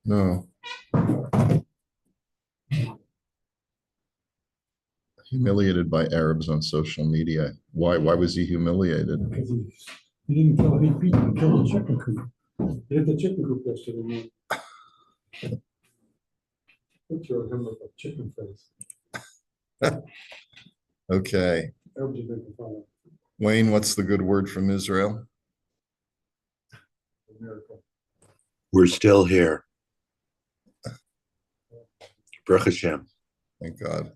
No. Humiliated by Arabs on social media. Why? Why was he humiliated? Because he didn't kill, he killed the chicken coop. He hit the chicken coop yesterday. Picture of him with a chicken face. Okay. Arabs are making fun of Wayne, what's the good word from Israel? America. We're still here. Baruch Hashem. Thank God.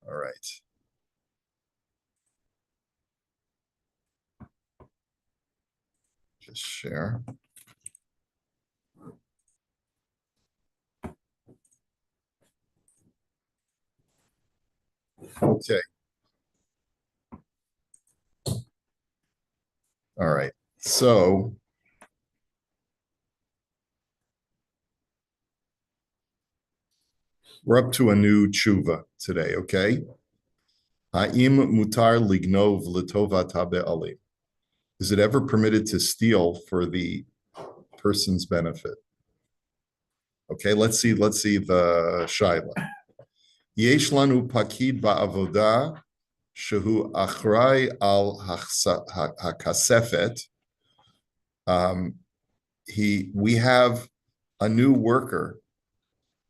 All right. Just share. Okay. All right. So we're up to a new tshuva today, okay? Ha'im mutar lignov l'tovat ha'be'alim. Is it ever permitted to steal for the person's benefit? Okay, let's see the shaila. Yesh lanu pakid ba'avoda shehu achrai al hakasefet. We have a new worker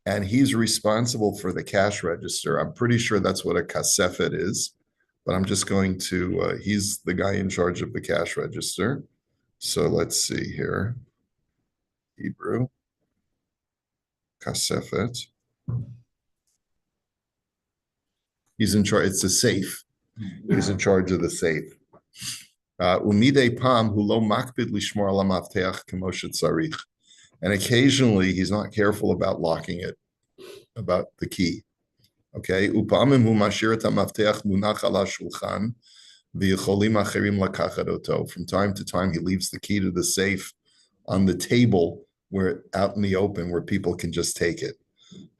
and he's responsible for the cash register. I'm pretty sure that's what a kasefet is, but I'm just going to, he's the guy in charge of the cash register. So let's see here. Hebrew. Kasefet. He's in charge, it's a safe. He's in charge of the safe. Umidei pam hulo makpid lishmor ala mafteach kemoshet tzarich. And occasionally he's not careful about locking it, about the key. Okay. Upamim hu mashir et hamafteach munach ala shulchan v'yicholim acherim lakachet oto. From time to time he leaves the key to the safe on the table where out in the open where people can just take it.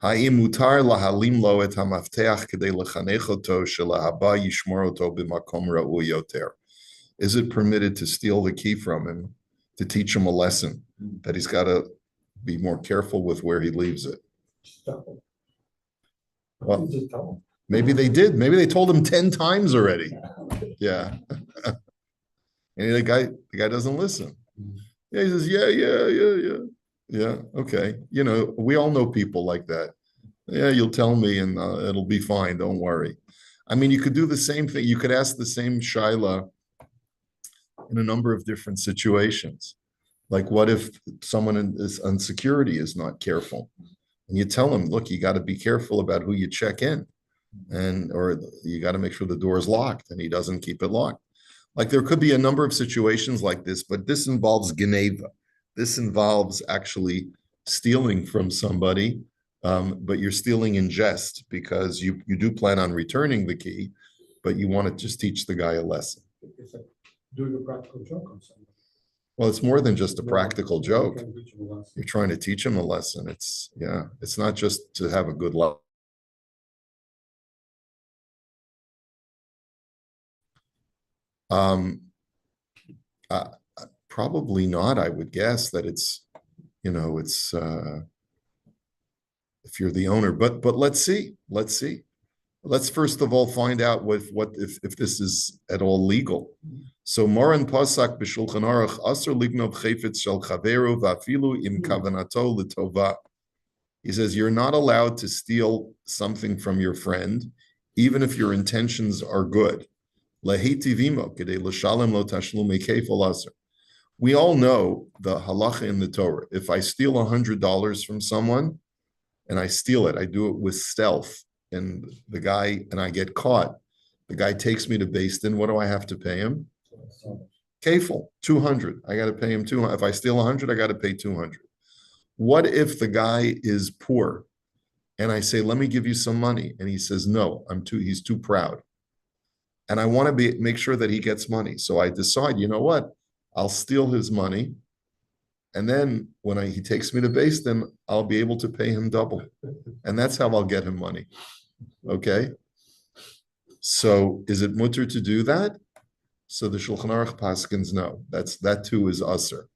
Ha'im mutar lahalim lo et hamafteach kedei lechanech oto shelahaba yishmor oto b'makom ra'u yoter. Is it permitted to steal the key from him to teach him a lesson that he's got to be more careful with where he leaves it? Well, maybe they did. Maybe they told him 10 times already. Yeah. And the guy doesn't listen. Yeah, he says, yeah. Okay. You know, we all know people like that. Yeah, you'll tell me and it'll be fine. Don't worry. I mean, you could do the same thing. You could ask the same shaila in a number of different situations. Like what if someone on security is not careful? And you tell them, look, you got to be careful about who you check in. Or you got to make sure the door is locked and he doesn't keep it locked. Like there could be a number of situations like this, but this involves geneva. This involves actually stealing from somebody, but you're stealing in jest because you do plan on returning the key, but you want to just teach the guy a lesson. It's like doing a practical joke on somebody. Well, it's more than just a practical joke. You're trying to teach him a lesson. It's not just to have a good life. Probably not. I would guess that it's if you're the owner, but let's see. Let's first of all find out if this is at all legal. So Moran Pasak b'Shulchan Aruch Asur lignov chayfetz shel chaveru v'afilu im kavanato l'tova. He says you're not allowed to steal something from your friend, even if your intentions are good. Lehitivimo kedei l'shalem lo tashlumei kefil asur. We all know the halacha in the Torah. If I steal $100 from someone, and I steal it, I do it with stealth. And I get caught. The guy takes me to Beis Din. What do I have to pay him? Kefil, 200. I got to pay him 200. If I steal 100, I got to pay 200. What if the guy is poor and I say, let me give you some money? And he says, no, he's too proud. And I want to make sure that he gets money. So I decide, you know what? I'll steal his money. And then when he takes me to Beis Din, I'll be able to pay him double. And that's how I'll get him money. Okay? So is it mutter to do that? So the Shulchan Aruch paskins no. That too is usher.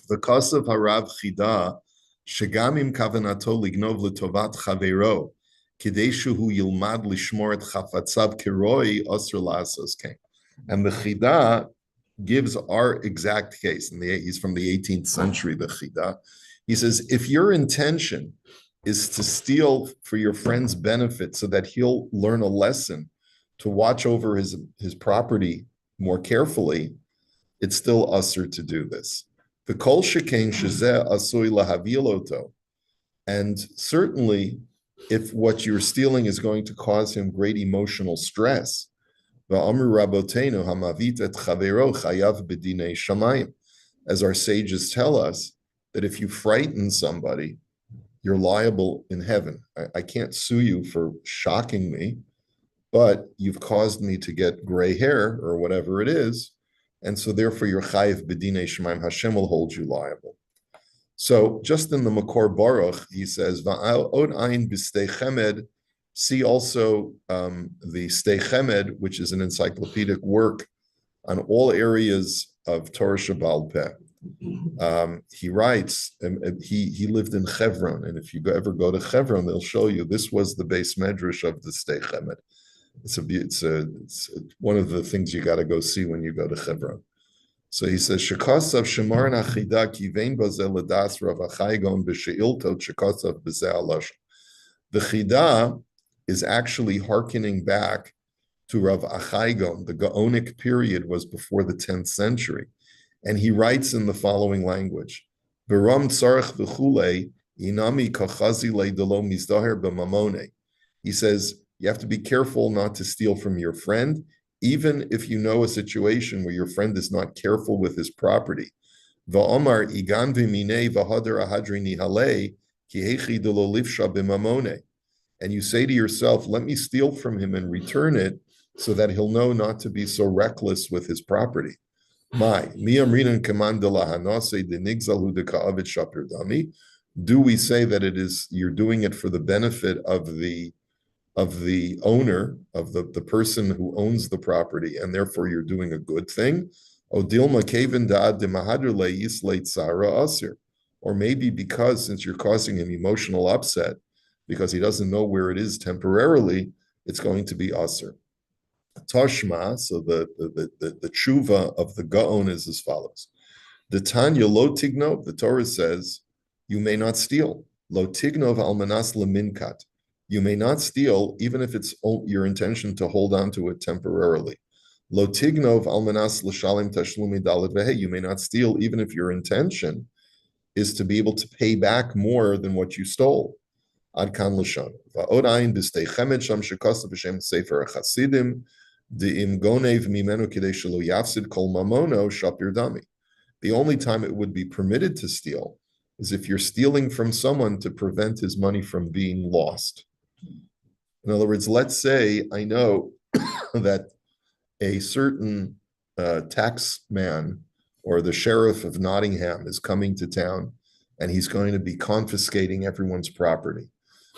V'kasav harav chida shegam im kavanato lignov letovat chavero kidei shehu yilmad lishmor et chafatzav kiroi asr la'asos kein. And the chida gives our exact case. He's from the 18th century, the chida. He says, if your intention is to steal for your friend's benefit so that he'll learn a lesson to watch over his property more carefully, it's still usher to do this. The kol shekain shezeh asui lahaviloto. And certainly, if what you're stealing is going to cause him great emotional stress, as our sages tell us, that if you frighten somebody, you're liable in heaven. I can't sue you for shocking me, but you've caused me to get gray hair or whatever it is, and so therefore you're chayiv b'dinei shemaim. Hashem will hold you liable. So just in the Makor Baruch, he says, Va'od ayin b'stei chemed. See also the Stei Chemed, which is an encyclopedic work on all areas of Torah Shabbal Peh. He writes, and he lived in Hebron, and if you ever go to Hebron, they'll show you this was the base medrash of the Stei Chemed. It's one of the things you got to go see when you go to Hebron. So he says, Shekasav Shemar Nachida Kivein Bazel Ladas Rav Achaigon B'Sheilto Shekasav B'Zeh Alash. The Chida is actually hearkening back to Rav Achaigon. The Gaonic period was before the 10th century. And he writes in the following language, Beram Tzarech V'chule Inami Kachazi Leidelo Mizdaher B'Mamone. He says, you have to be careful not to steal from your friend, even if you know a situation where your friend is not careful with his property. Va'omar Igan V'minei V'hadar Ahadri Nihale Ki Hechi Delo Livsha B'Mamone. And you say to yourself, let me steal from him and return it so that he'll know not to be so reckless with his property. Do we say that it is you're doing it for the benefit of the owner, of the person who owns the property, and therefore you're doing a good thing? Or maybe because since you're causing him emotional upset, because he doesn't know where it is temporarily, it's going to be aser. Tashma, so the tshuva of the Gaon is as follows. The Tanya lo tignov, the Torah says, you may not steal. Lo tignov almanas leminkat. You may not steal, even if it's your intention to hold on to it temporarily. Lo tignov almanas l'shalim tashlumi dalet vehe. You may not steal, even if your intention is to be able to pay back more than what you stole. Ad kan l'shon. Va'od ayin b'stei chemed sham shekasav b'shem sefer chasidim de'im gonev mimenu kidei shelo yafsid kol mamono shapir dami. The only time it would be permitted to steal is if you're stealing from someone to prevent his money from being lost. In other words, let's say I know that a certain tax man or the sheriff of Nottingham is coming to town and he's going to be confiscating everyone's property.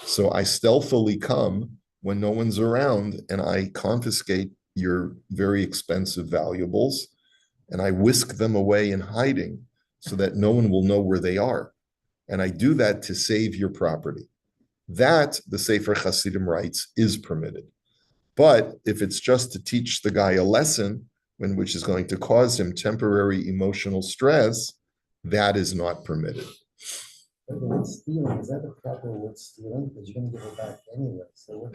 So I stealthily come when no one's around and I confiscate your very expensive valuables and I whisk them away in hiding so that no one will know where they are. And I do that to save your property. That, the Sefer Hasidim writes, is permitted. But if it's just to teach the guy a lesson, which is going to cause him temporary emotional stress, that is not permitted. But the word stealing, is that the proper word stealing? Because you're going to give it back anyway. So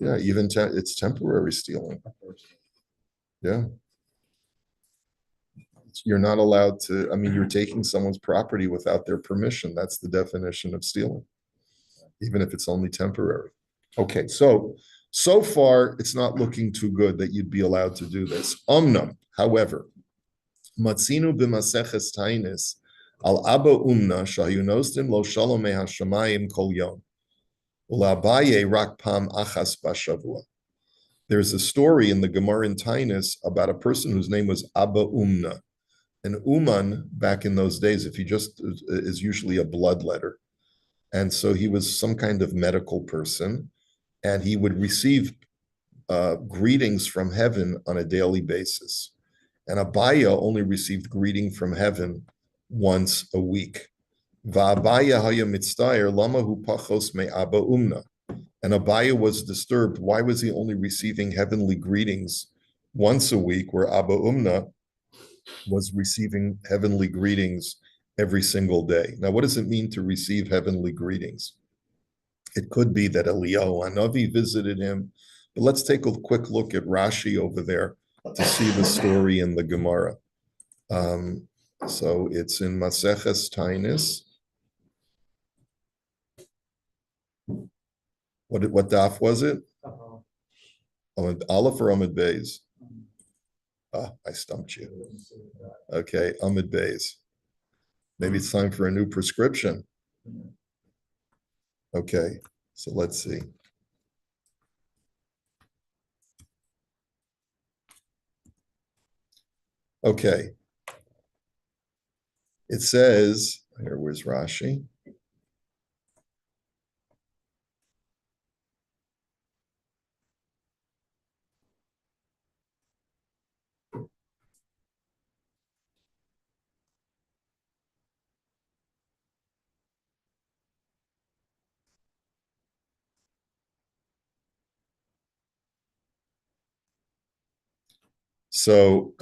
Yeah, even it's temporary stealing. Yeah. You're not allowed to, you're taking someone's property without their permission. That's the definition of stealing, even if it's only temporary. Okay, so far, it's not looking too good that you'd be allowed to do this. However, Matzinu b'maseches Tainis al Abba Umna shahayunostin lo shalom hashamayim kol yom ulabaye rak pam achas bashavua. There's a story in the Gemara in Tainis about a person whose name was Abba Umna. And Uman, back in those days, if he just is usually a bloodletter. And so he was some kind of medical person, and he would receive greetings from heaven on a daily basis. And Abaya only received greeting from heaven once a week. Va'Abaya haya mitztayer lama hu pachos me Abba Umna. And Abaya was disturbed. Why was he only receiving heavenly greetings once a week, where Abba Umna was receiving heavenly greetings every single day? Now, what does it mean to receive heavenly greetings? It could be that Eliyahu Hanavi visited him, but let's take a quick look at Rashi over there to see the story in the Gemara. So it's in Maseches Tainis. What daf was it? Aleph or Amid Beis? I stumped you. Okay, Amid Beis. Maybe it's time for a new prescription. Okay, so let's see. Okay. It says, here, where's Rashi? So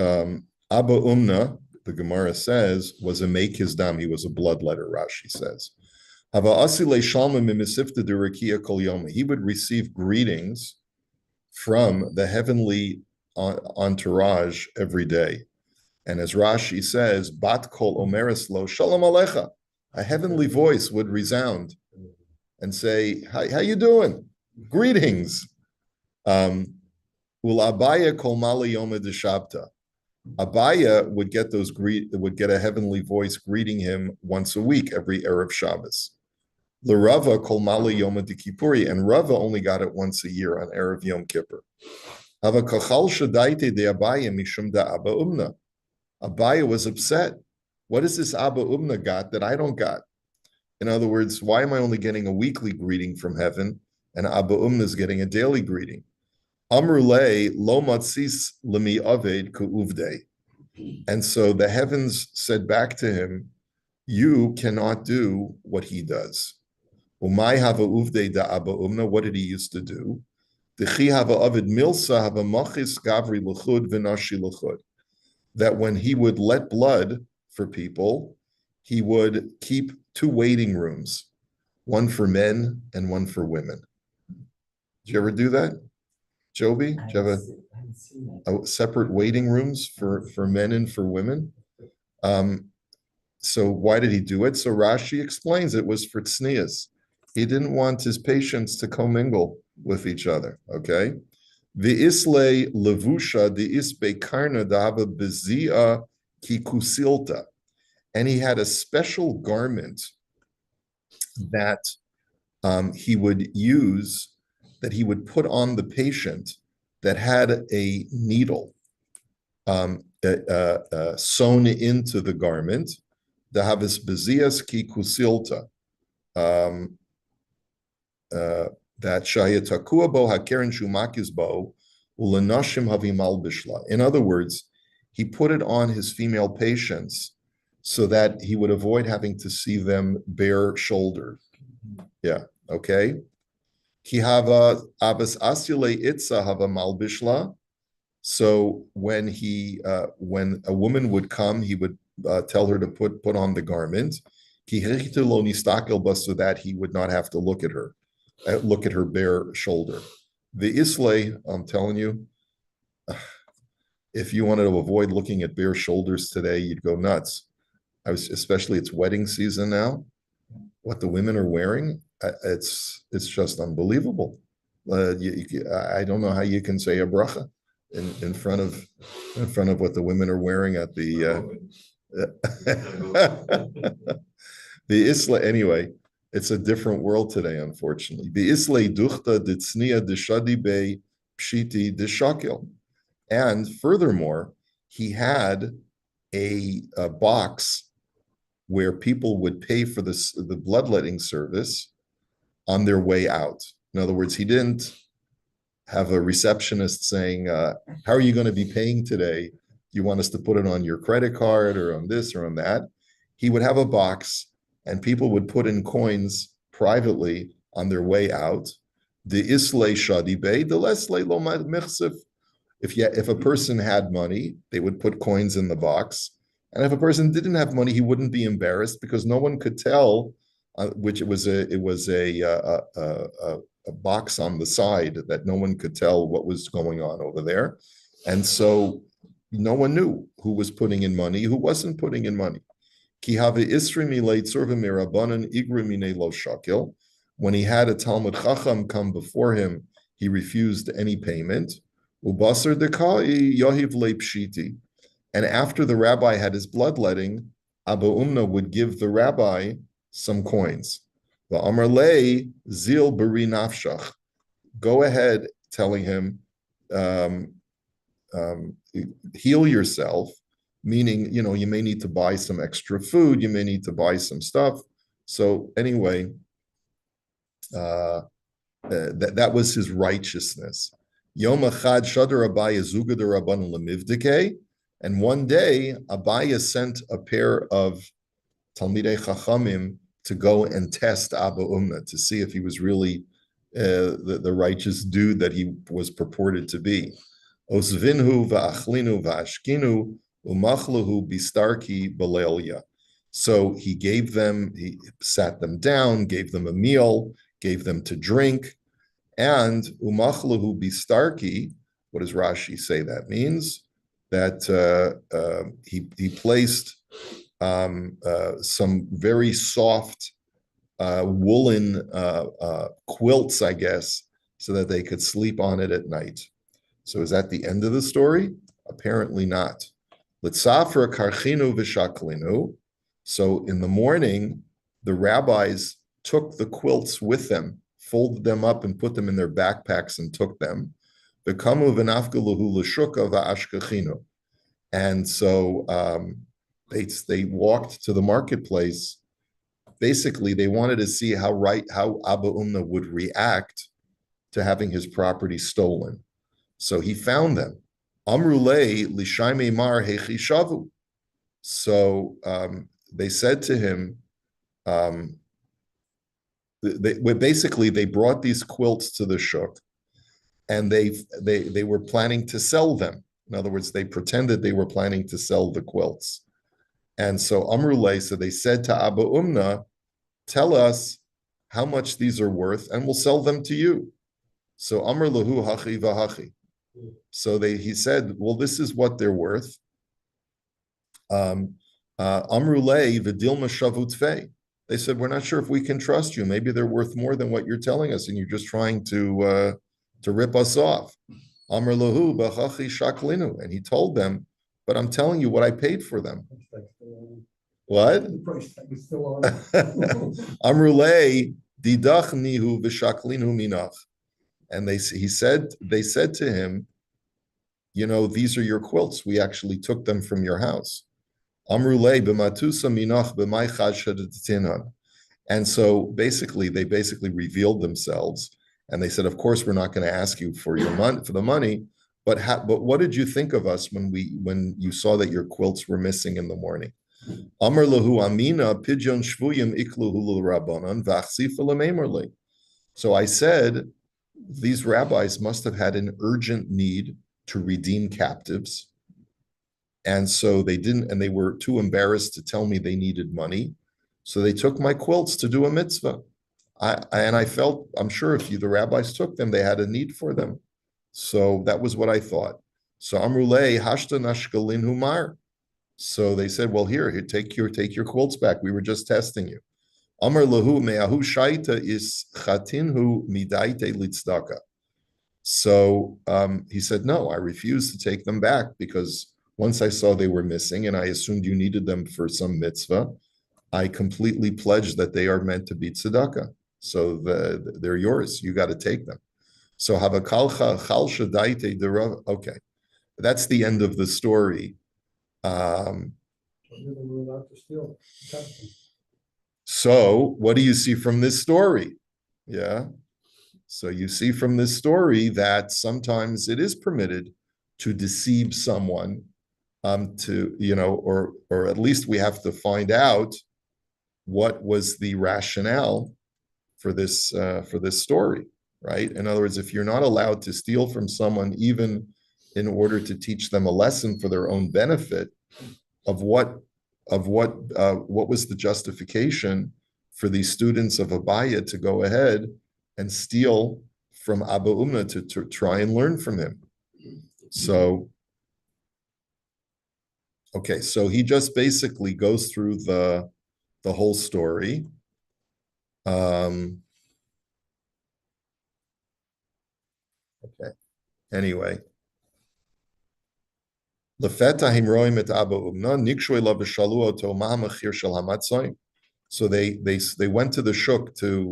Abba Umna, the Gemara says, was a Mekizdam. He was a bloodletter, Rashi says. He would receive greetings from the heavenly entourage every day. And as Rashi says, Bat kol omeres lo shalom alecha, a heavenly voice would resound and say, how you doing? Greetings. Abaya kol mali yoma deshabta. Abaya would get a heavenly voice greeting him once a week, every Erev Shabbos. L'Rava kol mali yoma de Kippuri, and Rava only got it once a year on Erev Yom Kippur. Hava kachal shadaite de Abaya mishum da Abba Umna. Abaya was upset. What does this Abba Umna got that I don't got? In other words, why am I only getting a weekly greeting from heaven and Abba Umna is getting a daily greeting? Amrulei lo matzis lemi aved ku'uvdei. And so the heavens said back to him, you cannot do what he does. Umay hava uvdei da Abba Umna, what did he used to do? Dechi hava avid milsa hava machis gavri l'chud v'nashi l'chud. That when he would let blood for people, he would keep two waiting rooms, one for men and one for women. Did you ever do that? Joby, do you have a separate waiting rooms for men and for women? So why did he do it? So Rashi explains it was for tznius. He didn't want his patients to commingle with each other, okay? V'isle levusha de'isbe karna dahava bezia ki kusilta. And he had a special garment that he would use, that he would put on the patient, that had a needle sewn into the garment. Dahavis bezias ki kusilta. That shayatakua bo hakeren shumakis bo ulanashim havimal bishla. In other words, he put it on his female patients so that he would avoid having to see them bare shouldered. Yeah, okay. Ki hava abas asyule itza hava malbishla. So when a woman would come, he would tell her to put on the garment. Ki lo nistakel, so that he would not have to look at her bare shoulder. The Islay, I'm telling you, if you wanted to avoid looking at bare shoulders today, you'd go nuts. Especially it's wedding season now. What the women are wearing, it's just unbelievable. I don't know how you can say a bracha in front of what the women are wearing at the the Isla. Anyway, it's a different world today, unfortunately. The Isla duchta ditznia deshadi be pshiti deshakil, and furthermore, he had a box where people would pay for the bloodletting service on their way out. In other words, he didn't have a receptionist saying, how are you going to be paying today? You want us to put it on your credit card or on this or on that? he would have a box and people would put in coins privately on their way out. The islay shadi bay, the leslay lo mechsif. If a person had money, they would put coins in the box. And if a person didn't have money, he wouldn't be embarrassed because no one could tell which it was a box on the side that no one could tell what was going on over there. And so no one knew who was putting in money, who wasn't putting in money. When he had a Talmud Chacham come before him, he refused any payment. And after the rabbi had his bloodletting, Abba Umna would give the rabbi some coins. The Amar Lei Zil Bari Nafshach. Go ahead, telling him, heal yourself, meaning, you may need to buy some extra food, you may need to buy some stuff. So anyway, that was his righteousness. Yom Echad Shadar Abaya Zugad Rabban Lemivdike, and one day Abaya sent a pair of Talmidei Chachamim to go and test Abba Umna to see if he was really the righteous dude that he was purported to be. Osvinhu va'achlinu va'ashkinu umachlahu bistarki balelia. So he sat them down, gave them a meal, gave them to drink, and umachlahu bistarki. What does Rashi say that means? That he placed some very soft woolen quilts, I guess, so that they could sleep on it at night. So is that the end of the story? Apparently not. Litzafra karchinu v'shaklinu. So in the morning, the rabbis took the quilts with them, folded them up and put them in their backpacks and took them. V'kamu v'nafgaluhu l'shuka v'ashkachinu. And so they walked to the marketplace. Basically, they wanted to see how Abba Umna would react to having his property stolen. So he found them. Amrulei lishaimei mar hechi shavu. So they said to him, they brought these quilts to the shuk, and they were planning to sell them. In other words, they pretended they were planning to sell the quilts. And so Amrulei, so they said to Abba Umna, tell us how much these are worth, and we'll sell them to you. So Amr lahu hachi vahachi. So he said, well, this is what they're worth. Amrulei v'dilma shavutfei. They said, we're not sure if we can trust you. Maybe they're worth more than what you're telling us, and you're just trying to rip us off. Amr lahu b'chachi shaklinu. And he told them, but I'm telling you what I paid for them. What? The price tag is still on. Amrulei didach nihu v'shaklinu minach. And they said to him, these are your quilts. We actually took them from your house. Amrulei b'matusa minach b'may chad. And so they basically revealed themselves, and they said, of course, we're not going to ask you for the money, but what did you think of us when you saw that your quilts were missing in the morning? Amar lahu amina pidyon shvuyim ikluhu l'rabanan v'achsifa l'meimerli. So I said, these rabbis must have had an urgent need to redeem captives. And so they didn't, and they were too embarrassed to tell me they needed money. So they took my quilts to do a mitzvah. I'm sure if the rabbis took them, they had a need for them. So that was what I thought. So Amrulei hashta nashkalin humar. So they said, well, here, take your quilts back. We were just testing you. Amar lahu me'ahu shaita is chatinhu midaite litzdaka. So he said, no, I refuse to take them back because once I saw they were missing and I assumed you needed them for some mitzvah, I completely pledged that they are meant to be tzedakah. So they're yours. You got to take them. So havakalcha chalsha daite derav. Okay, that's the end of the story. So what do you see from this story? Yeah. So you see from this story that sometimes it is permitted to deceive someone to, or at least we have to find out what was the rationale for this story, right? In other words, if you're not allowed to steal from someone, even in order to teach them a lesson for their own benefit, of what was the justification for these students of Abaya to go ahead and steal from Abba Umna to try and learn from him? So, okay, so he just basically goes through the whole story. Okay. Anyway. So they went to the shuk to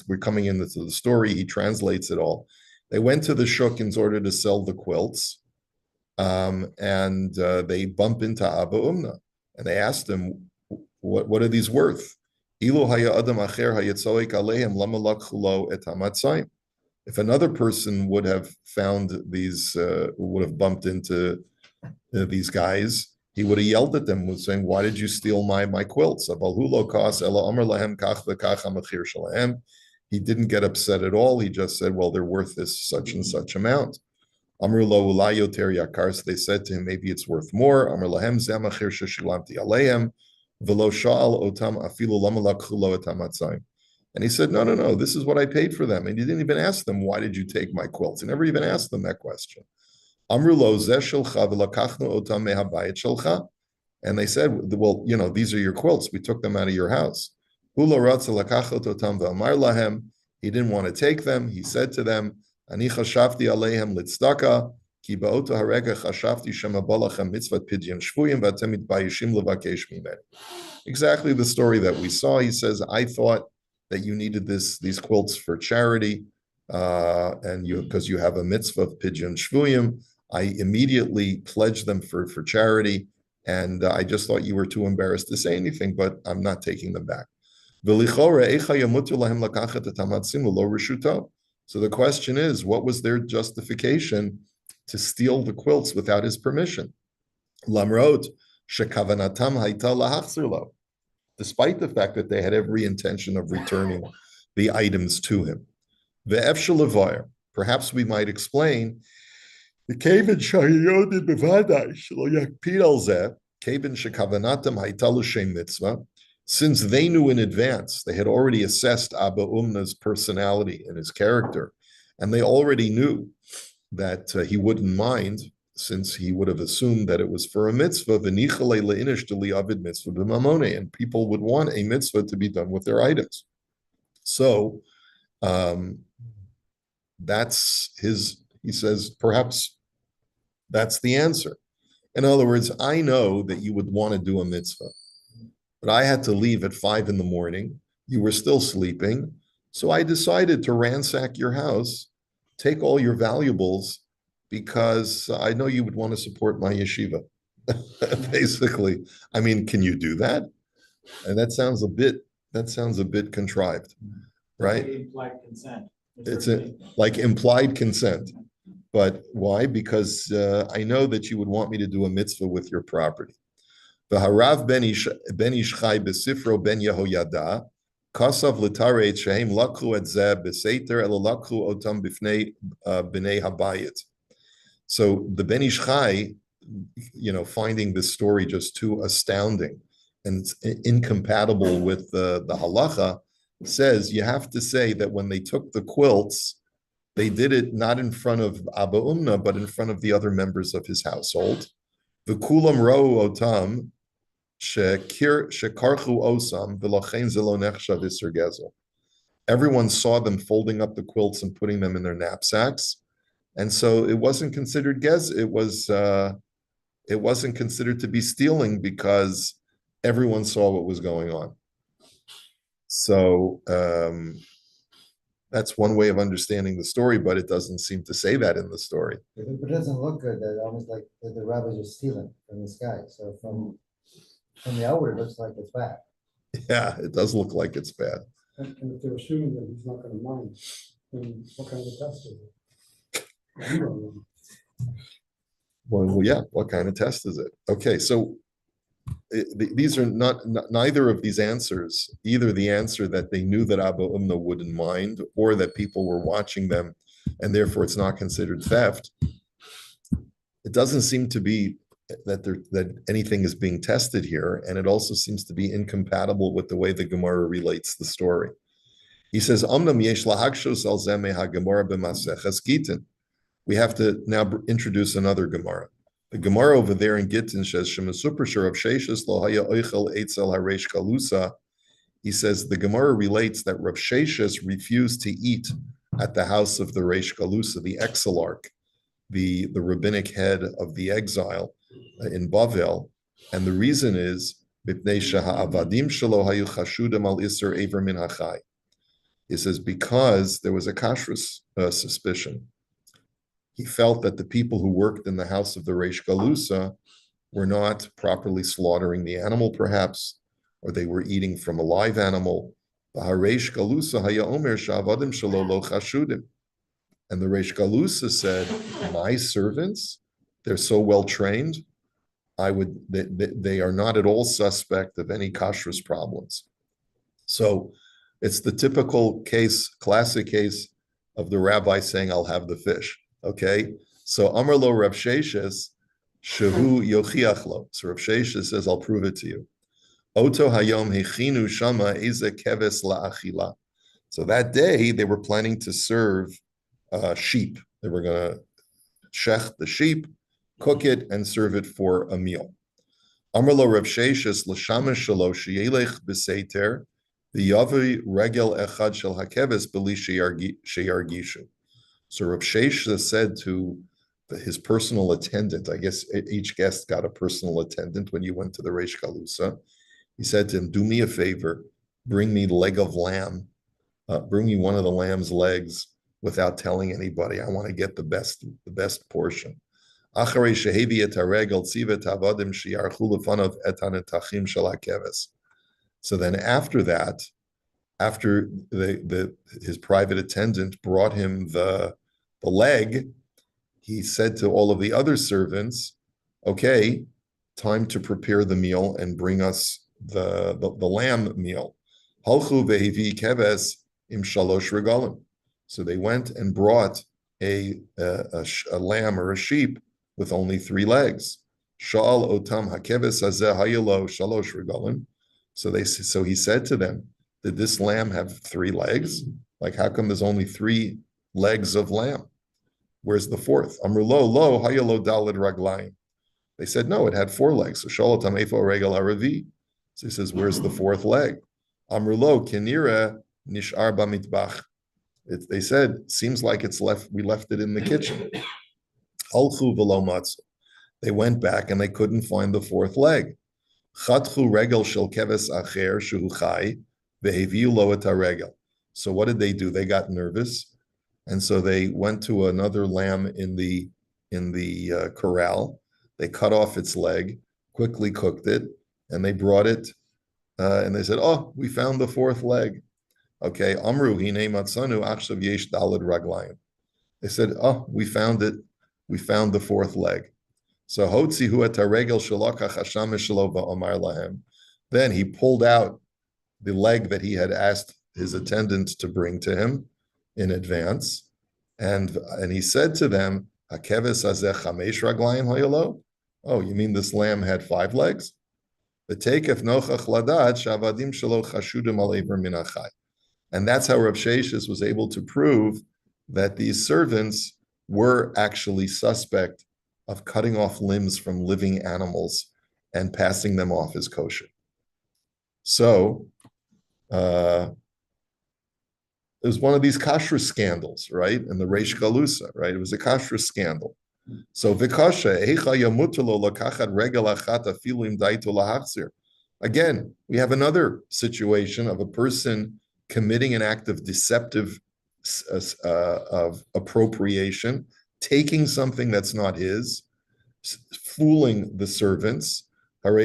we're coming into the story. He translates it all. They went to the shuk in order to sell the quilts, and they bump into Abba Umna, and they asked him, "What are these worth?" If another person would have found these, would have bumped into these guys, he would have yelled at them, saying, "Why did you steal my quilts?" He didn't get upset at all. He just said, "Well, they're worth this such and such amount." Amru lo ulai yoter yakar. So they said to him, "Maybe it's worth more." Amr lahem zeh machir sheshilamti aleim v'lo sha'al otam afilu lama lakchu lo et hamatzayim. And he said, "No, no, no. This is what I paid for them." And he didn't even ask them, "Why did you take my quilts?" He never even asked them that question. Amru lo zeh shelcha v'lakachnu otam mehabayit shelcha. And they said, "Well, these are your quilts. We took them out of your house." Hu lo ratza lakachot otam v'amar lahem. He didn't want to take them. He said to them, "Ani chashavti aleihem litzdaka, ki ba'oto harega chashavti shema balachem mitzvat pidyon shvuyim v'atem mitbayishim levakesh mimeni." Exactly the story that we saw. He says, "I thought that you needed these quilts for charity, and because you have a mitzvah of pidyon shvuyim. I immediately pledged them for charity, and I just thought you were too embarrassed to say anything, but I'm not taking them back." So the question is, what was their justification to steal the quilts without his permission? Lamrot shekavanatam hayta lahachzir lo, despite the fact that they had every intention of returning the items to him. Ve'ef shelevayer, perhaps we might explain, the kevin shahiyodi bevadai shelo yakpid al zeh, kevin shekavanatam hayta l'shem mitzvah. Since they knew in advance, they had already assessed Abba Umna's personality and his character, and they already knew that he wouldn't mind, since he would have assumed that it was for a mitzvah, and people would want a mitzvah to be done with their items. So he says, perhaps that's the answer. In other words, I know that you would want to do a mitzvah, but I had to leave at 5 a.m. You were still sleeping. So I decided to ransack your house, take all your valuables, because I know you would want to support my yeshiva. Basically, I mean, can you do that? And that sounds a bit contrived, right? Implied consent. It's like implied consent. But why? Because I know that you would want me to do a mitzvah with your property. The Harav ben Ishchai besifro ben Yehoyada kasav l'tareit shehem lakhu et zeh beseiter elo lakhu otam b'fnei b'nei habayit. So the Ben Ishchai, finding this story just too astounding and it's incompatible with the halacha, says you have to say that when they took the quilts, they did it not in front of Abba Umna, but in front of the other members of his household. V'kulam ra'u otam shekarchu osam v'lochein zelo nechshav iser gezel. Everyone saw them folding up the quilts and putting them in their knapsacks, and so it wasn't considered it wasn't considered to be stealing because everyone saw what was going on. So that's one way of understanding the story, but it doesn't seem to say that in the story. But it doesn't look good, that almost like the rabbis are stealing from the sky. So from the outward, it looks like it's bad. Yeah, it does look like it's bad. And if they're assuming that he's not going to mind, then what kind of a test is it? You don't know. Well, yeah, what kind of test is it? Okay, so these are neither of these answers, either the answer that they knew that Abba Umna wouldn't mind, or that people were watching them and therefore it's not considered theft. It doesn't seem to be that anything is being tested here, and it also seems to be incompatible with the way the Gemara relates the story. He says, "Omnam yesh lahakshos al zemeh haGemara b'maseches Gitin." We have to now introduce another Gemara. The Gemara over there in Gittin says, "Shemasupr Rav Sheshes lo haya oichel eitzel hareish kalusa." He says the Gemara relates that Rav Sheshes refused to eat at the house of the Reish Kalusa, the exilarch, the rabbinic head of the exile in Bavel, and the reason is he says because there was a kashrus suspicion. He felt that the people who worked in the house of the Reish Galusa were not properly slaughtering the animal, perhaps, or they were eating from a live animal. And the Reish Galusa said, "My servants, they're so well trained. They are not at all suspect of any kashrus problems." So it's the typical case, classic case of the rabbi saying, "I'll have the fish." Okay, so Amar lo Rav Sheshes shehu yochiach lo. So Rav Sheshes says, "I'll prove it to you." Oto hayom hechinu shama eze keves la'achila. So that day they were planning to serve sheep. They were going to shech the sheep, cook it, and serve it for a meal. Amar lo Rav Sheshes l'shamash shelo sheyelech b'seiter v'yavi regel echad shel hakeves b'li sheyargishu. So Rav Sheshes said to his personal attendant, I guess each guest got a personal attendant when you went to the Reish Galusa. He said to him, "Do me a favor, bring me leg of lamb, bring me one of the lamb's legs without telling anybody. I want to get the best portion." So then after that, after his private attendant brought him the leg, he said to all of the other servants, "Okay, time to prepare the meal and bring us the lamb meal." Halchu vehivi keves im shalosh regalim. So they went and brought a lamb or a sheep with only 3 legs. Sha'al otam hakeves hazeh hayelo shalosh regalim. So he said to them, "Did this lamb have 3 legs? Like, how come there's only 3 legs of lamb? Where's the 4th?" Amru lo hayelo dalid raglayim. They said, "No, it had 4 legs." So shalotam efo regal haravi. So he says, "Where's the 4th leg?" Amru lo kinira nishar b'mitbach. They said, "Seems like it's left. We left it in the kitchen." Halchu v'lo matzu. They went back and they couldn't find the 4th leg. Chatchu regel shel keves acher shehu chai veheviu lo et haregel. So what did they do? They got nervous, and so they went to another lamb in the corral. They cut off its leg, quickly cooked it, and they brought it. And they said, "Oh, we found the 4th leg." Okay, Amru hinei matzanu achshav yesh daled raglayim. They said, "Oh, we found it. We found the 4th leg." So hotzi hu et haregel shalakach hashamish shelo va'omar lahem. Then he pulled out the leg that he had asked his attendant to bring to him in advance, and he said to them, "Hakeves hazeh chamesh raglayim hayolo." Oh, you mean this lamb had 5 legs? V'teikef nochach ladad shavadim shelo chashudim al ever min achai. And that's how Rav Sheshes was able to prove that these servants were actually suspect of cutting off limbs from living animals and passing them off as kosher. So it was one of these kashrus scandals, right? And the Reish Galusa, right? It was a kashrus scandal. So vikasha eicha yamutulo lakachat regel achat afilu im daito lahachzir. Again, we have another situation of a person committing an act of deceptive of appropriation, taking something that's not his, fooling the servants. How are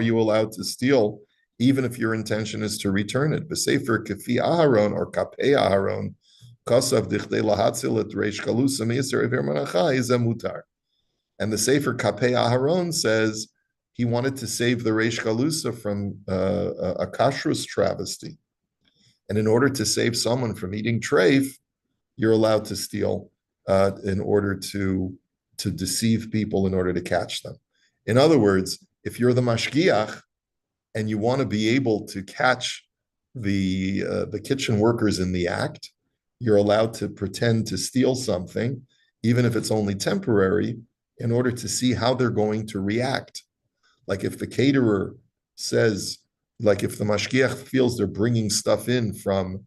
you allowed to steal even if your intention is to return it? B'sefer kafi aharon or kapei aharon Kosav dichdei lahatzil et reish kalusa meiser iver manachai zemutar. And the Sefer Kapei Aharon says he wanted to save the reish kalusa from a kashrus travesty. And in order to save someone from eating treif, you're allowed to steal in order to deceive people in order to catch them. In other words, if you're the mashgiach and you want to be able to catch the kitchen workers in the act, you're allowed to pretend to steal something, even if it's only temporary, in order to see how they're going to react. Like if the caterer says, like if the mashgiach feels they're bringing stuff in from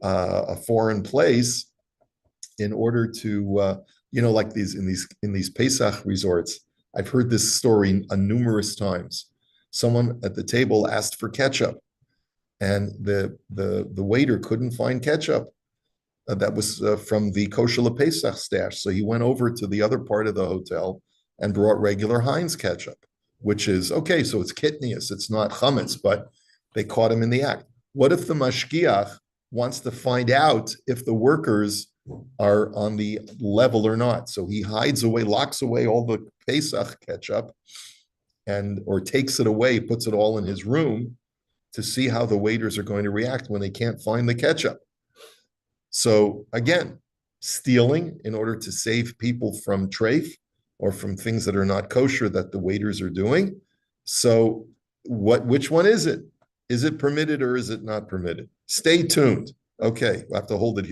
a foreign place, in order to, like in these Pesach resorts, I've heard this story numerous times. Someone at the table asked for ketchup, and the waiter couldn't find ketchup that was from the kosher Pesach stash. So he went over to the other part of the hotel and brought regular Heinz ketchup, which is okay. So it's kitnius, it's not chametz, but they caught him in the act. What if the mashgiach wants to find out if the workers are on the level or not? So he hides away, locks away all the Pesach ketchup, or takes it away, puts it all in his room to see how the waiters are going to react when they can't find the ketchup. So again, stealing in order to save people from treif or from things that are not kosher that the waiters are doing. So which one is it? Is it permitted or is it not permitted? Stay tuned. Okay, we'll have to hold it here.